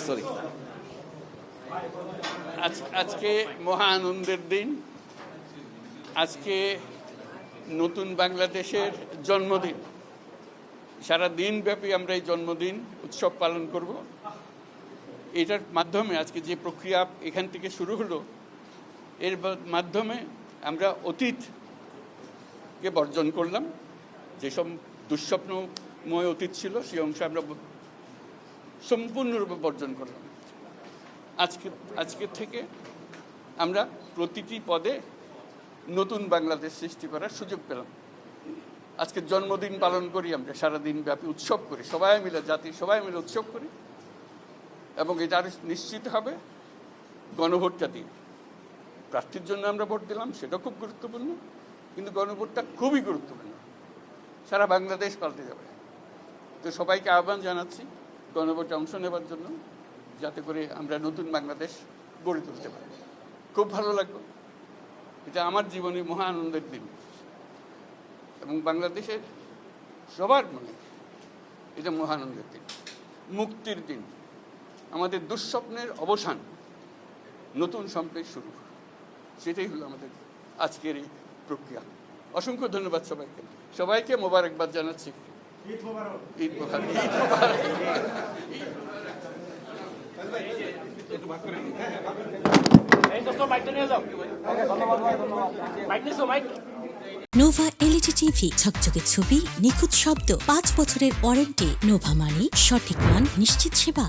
Sorry, আজকে মহা আনন্দের দিন। আজকে নতুন বাংলাদেশের জন্মদিন। সারা দিন ব্যাপী আমরা এই জন্মদিন উৎসব পালন করব। এটার মাধ্যমে আজকে যে প্রক্রিয়া এখান থেকে শুরু হলো, এর মাধ্যমে আমরা অতীতকে বর্জন করলাম। যেসব দুঃস্বপ্নময় অতীত ছিল সেই অংশ আমরা সম্পূর্ণরূপে বর্জন করলাম। আজকে থেকে আমরা প্রতিটি পদে নতুন বাংলাদেশ সৃষ্টি করার সুযোগ পেলাম। আজকে জন্মদিন পালন করি, আমরা সারাদিন ব্যাপী উৎসব করি, সবাই মিলে, জাতি সবাই মিলে উৎসব করি। এবং এটা নিশ্চিত হবে গণভোটটা দিয়ে। প্রার্থীর জন্য আমরা ভোট দিলাম, সেটা খুব গুরুত্বপূর্ণ, কিন্তু গণভোটটা খুবই গুরুত্বপূর্ণ। সারা বাংলাদেশ পাল্টে যাবে। তো সবাইকে আহ্বান জানাচ্ছি গণভোটে অংশ নেবার জন্য, যাতে করে আমরা নতুন বাংলাদেশ গড়ে তুলতে পারি। খুব ভালো লাগলো। এটা আমার জীবনে মহা আনন্দের দিন এবং বাংলাদেশের সবার মনে এটা মহা আনন্দের দিন, মুক্তির দিন, আমাদের দুঃস্বপ্নের অবসান, নতুন সম্পের শুরু। সেটাই হলো আমাদের আজকের এই প্রক্রিয়া। অসংখ্য ধন্যবাদ সবাইকে। সবাইকে মোবারকবাদ জানাচ্ছি। ঈদ মোবারক। ঈদ মোবারক। নোভা এলইডি টিভি, ঝকঝকে ছবি, নিখুঁত শব্দ, 5 বছরের ওয়ারেন্টি। নোভা মানি সঠিক মান, নিশ্চিত সেবা।